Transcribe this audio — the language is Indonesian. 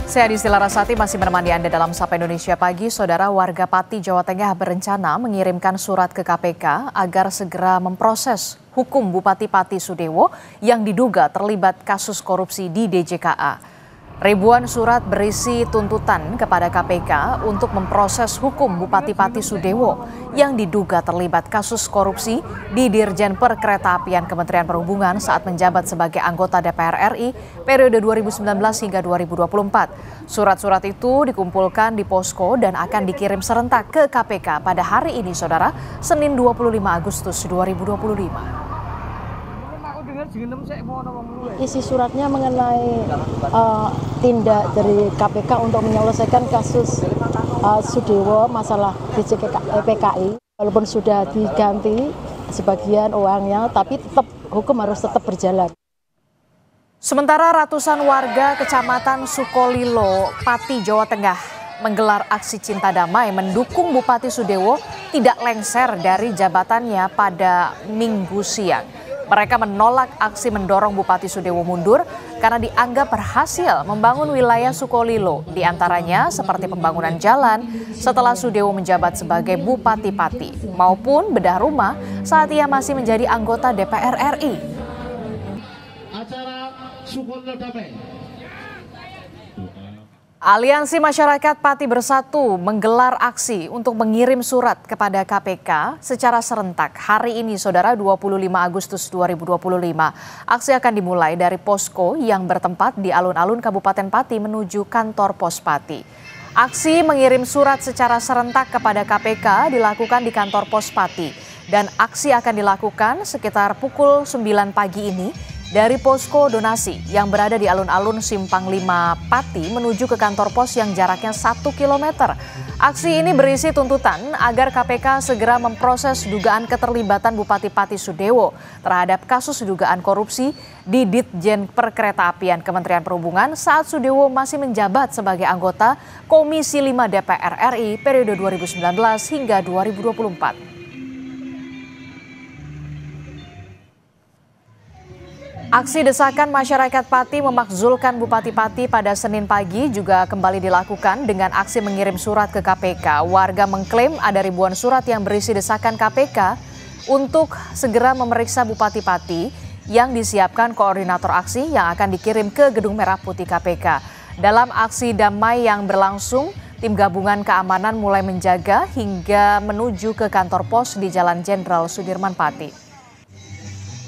Saya Adisti Larasati masih menemani Anda dalam Sapa Indonesia Pagi. Saudara, warga Pati, Jawa Tengah berencana mengirimkan surat ke KPK agar segera memproses hukum Bupati Pati Sudewo yang diduga terlibat kasus korupsi di DJKA. Ribuan surat berisi tuntutan kepada KPK untuk memproses hukum Bupati Pati Sudewo yang diduga terlibat kasus korupsi di Dirjen Perkeretaapian Kementerian Perhubungan saat menjabat sebagai anggota DPR RI periode 2019 hingga 2024. Surat-surat itu dikumpulkan di posko dan akan dikirim serentak ke KPK pada hari ini, Saudara, Senin 25 Agustus 2025. Isi suratnya mengenai tindak dari KPK untuk menyelesaikan kasus Sudewo masalah DJPKI. Walaupun sudah diganti sebagian uangnya, tapi tetap hukum harus tetap berjalan. Sementara ratusan warga Kecamatan Sukolilo, Pati, Jawa Tengah menggelar aksi cinta damai mendukung Bupati Sudewo tidak lengser dari jabatannya pada Minggu siang. Mereka menolak aksi mendorong Bupati Sudewo mundur karena dianggap berhasil membangun wilayah Sukolilo, diantaranya seperti pembangunan jalan setelah Sudewo menjabat sebagai Bupati Pati, maupun bedah rumah saat ia masih menjadi anggota DPR RI. Acara Sukolilo Damai. Aliansi Masyarakat Pati Bersatu menggelar aksi untuk mengirim surat kepada KPK secara serentak hari ini, Saudara, 25 Agustus 2025. Aksi akan dimulai dari posko yang bertempat di alun-alun Kabupaten Pati menuju kantor Pos Pati. Aksi mengirim surat secara serentak kepada KPK dilakukan di kantor Pos Pati dan aksi akan dilakukan sekitar pukul 9 pagi ini dari posko donasi yang berada di alun-alun Simpang 5 Pati menuju ke kantor pos yang jaraknya 1 km. Aksi ini berisi tuntutan agar KPK segera memproses dugaan keterlibatan Bupati Pati Sudewo terhadap kasus dugaan korupsi di Ditjen Perkeretaapian Kementerian Perhubungan saat Sudewo masih menjabat sebagai anggota Komisi 5 DPR RI periode 2019 hingga 2024. Aksi desakan masyarakat Pati memakzulkan Bupati Pati pada Senin pagi juga kembali dilakukan dengan aksi mengirim surat ke KPK. Warga mengklaim ada ribuan surat yang berisi desakan KPK untuk segera memeriksa Bupati Pati yang disiapkan koordinator aksi yang akan dikirim ke Gedung Merah Putih KPK. Dalam aksi damai yang berlangsung, tim gabungan keamanan mulai menjaga hingga menuju ke kantor pos di Jalan Jenderal Sudirman Pati.